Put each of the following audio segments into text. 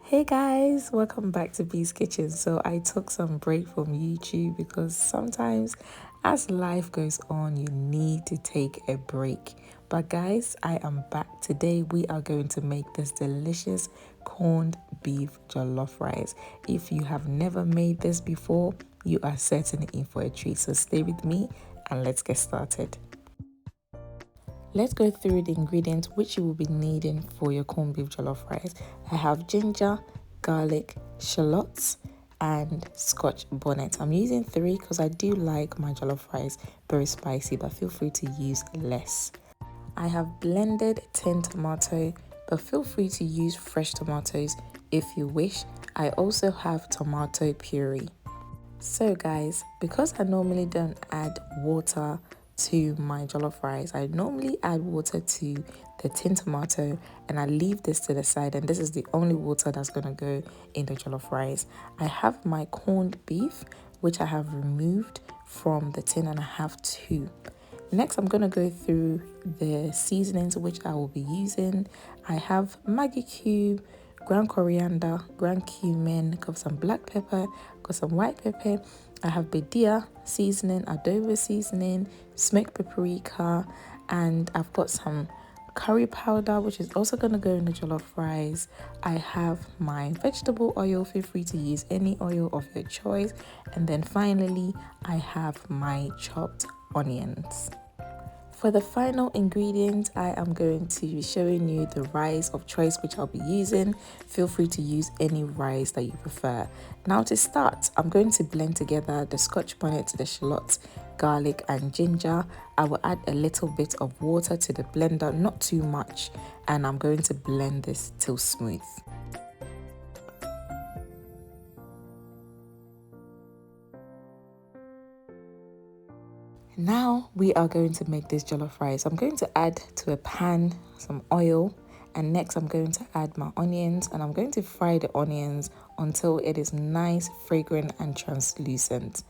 Hey guys, welcome back to B's Kitchen. So I took some break from YouTube because sometimes as life goes on, you need to take a break. But guys, I am back. Today we are going to make this delicious corned beef jollof rice. If you have never made this before, you are certainly in for a treat. So stay with me and let's get started. Let's go through the ingredients which you will be needing for your corned beef jollof rice. I have ginger, garlic, shallots, and Scotch Bonnets. I'm using 3 because I do like my jollof rice very spicy, but feel free to use less. I have blended tin tomato, but feel free to use fresh tomatoes if you wish. I also have tomato puree. So guys, because I normally don't add water to my jollof rice, I normally add water to the tin tomato and I leave this to the side, and this is the only water that's going to go in the jollof rice. I have my corned beef which I have removed from the tin and I have 2. Next, I'm going to go through the seasonings which I will be using. I have Maggi Cube, ground coriander, ground cumin, got some black pepper, got some white pepper. I have Badia seasoning, Adobo seasoning, smoked paprika, and I've got some curry powder which is also going to go in the jollof rice. I have my vegetable oil, feel free to use any oil of your choice, and then finally I have my chopped onions. For the final ingredient, I am going to be showing you the rice of choice which I'll be using. Feel free to use any rice that you prefer. Now to start, I'm going to blend together the Scotch bonnet, the shallots, garlic and ginger. I will add a little bit of water to the blender, not too much, and I'm going to blend this till smooth. Now we are going to make this jollof rice. I'm going to add to a pan some oil, and next I'm going to add my onions, and I'm going to fry the onions until it is nice, fragrant and translucent.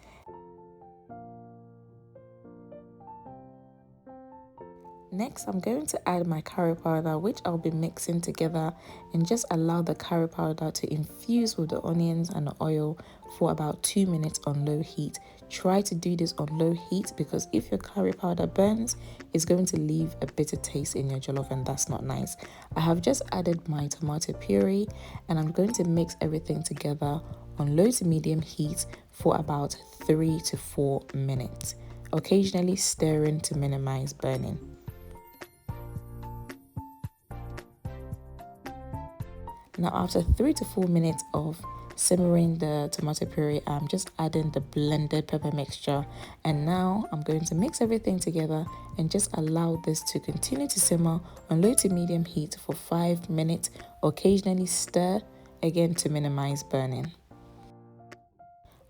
Next, I'm going to add my curry powder, which I'll be mixing together, and just allow the curry powder to infuse with the onions and the oil for about 2 minutes on low heat. Try to do this on low heat because if your curry powder burns, it's going to leave a bitter taste in your jollof, and that's not nice. I have just added my tomato puree, and I'm going to mix everything together on low to medium heat for about 3 to 4 minutes, occasionally stirring to minimize burning. Now after 3 to 4 minutes of simmering the tomato puree, I'm just adding the blended pepper mixture, and now I'm going to mix everything together and just allow this to continue to simmer on low to medium heat for 5 minutes, occasionally stir again to minimize burning.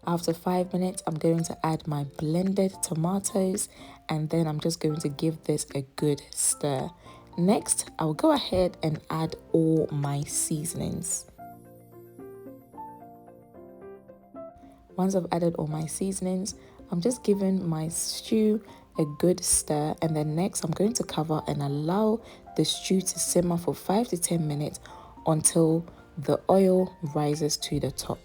After 5 minutes, I'm going to add my blended tomatoes, and then I'm just going to give this a good stir. Next, I'll go ahead and add all my seasonings. Once I've added all my seasonings, I'm just giving my stew a good stir, and then next I'm going to cover and allow the stew to simmer for 5 to 10 minutes until the oil rises to the top.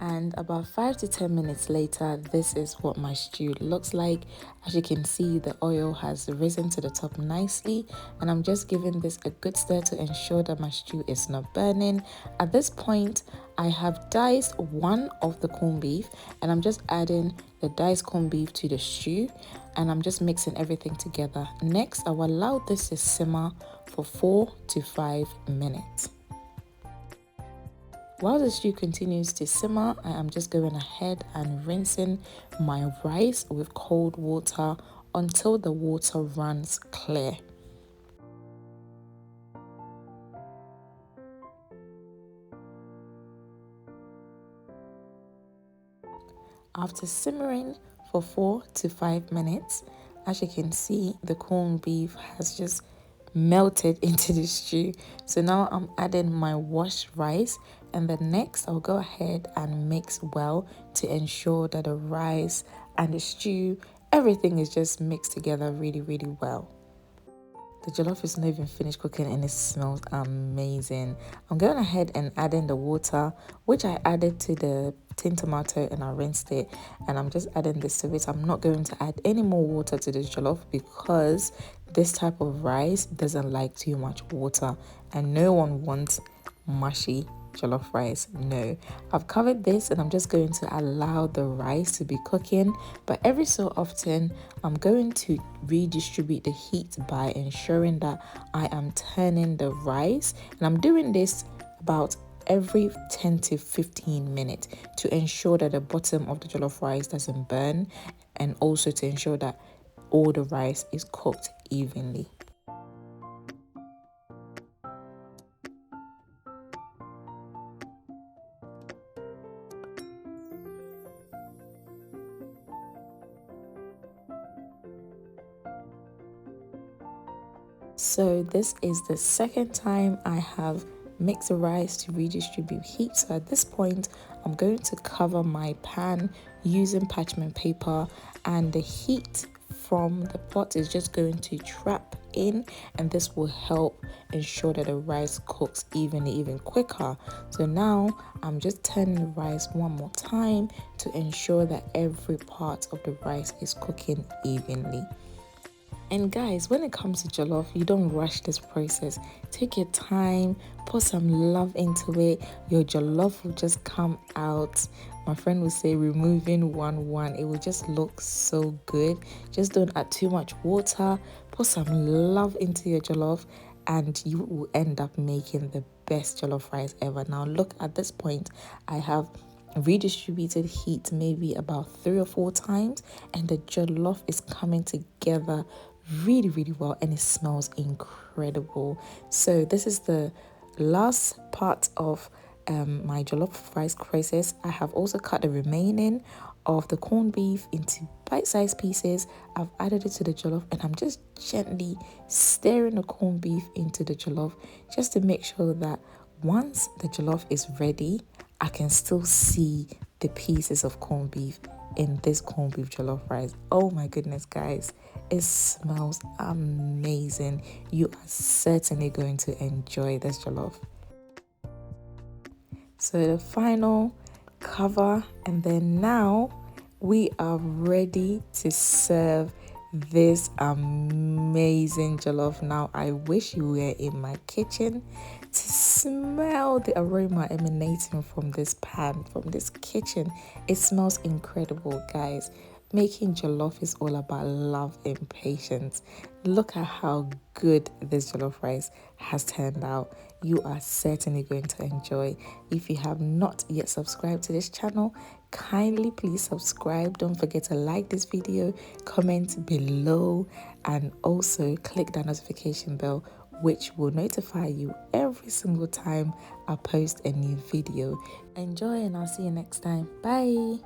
And about 5 to 10 minutes later, this is what my stew looks like. As you can see, the oil has risen to the top nicely, and I'm just giving this a good stir to ensure that my stew is not burning. At this point, I have diced one of the corned beef, and I'm just adding the diced corned beef to the stew, and I'm just mixing everything together. Next, I will allow this to simmer for 4 to 5 minutes. While the stew continues to simmer, I am just going ahead and rinsing my rice with cold water until the water runs clear. After simmering for 4 to 5 minutes, as you can see, the corned beef has just melted into the stew. So now I'm adding my washed rice, and then next I'll go ahead and mix well to ensure that the rice and the stew, everything is just mixed together really well. The jollof is not even finished cooking and it smells amazing. I'm going ahead and adding the water, which I added to the tin tomato and I rinsed it, and I'm just adding this to it. I'm not going to add any more water to this jollof because this type of rice doesn't like too much water, and no one wants mushy jollof rice. No, I've covered this and I'm just going to allow the rice to be cooking, but every so often I'm going to redistribute the heat by ensuring that I am turning the rice, and I'm doing this about every 10 to 15 minutes to ensure that the bottom of the jollof rice doesn't burn, and also to ensure that all the rice is cooked evenly. So this is the second time I have mixed the rice to redistribute heat. So at this point, I'm going to cover my pan using parchment paper, and the heat from the pot is just going to trap in, and this will help ensure that the rice cooks evenly, even quicker. So now I'm just turning the rice one more time to ensure that every part of the rice is cooking evenly. And guys, when it comes to jollof, you don't rush this process. Take your time, put some love into it. Your jollof will just come out. My friend would say removing one. It will just look so good. Just don't add too much water. Put some love into your jollof and you will end up making the best jollof rice ever. Now look, at this point, I have redistributed heat maybe about 3 or 4 times, and the jollof is coming together really well, and it smells incredible. So this is the last part of my jollof rice process. I have also cut the remaining of the corned beef into bite-sized pieces. I've added it to the jollof, and I'm just gently stirring the corned beef into the jollof just to make sure that once the jollof is ready, I can still see the pieces of corned beef in this corned beef jollof rice. Oh my goodness, guys, it smells amazing. You are certainly going to enjoy this jollof. So the final cover, and then now we are ready to serve this amazing jollof. Now I wish you were in my kitchen to smell the aroma emanating from this pan, from this kitchen. It smells incredible, guys. Making jollof is all about love and patience. Look at how good this jollof rice has turned out. You are certainly going to enjoy. If you have not yet subscribed to this channel, kindly please subscribe. Don't forget to like this video, comment below, and also click that notification bell, which will notify you every single time I post a new video. Enjoy, and I'll see you next time. Bye.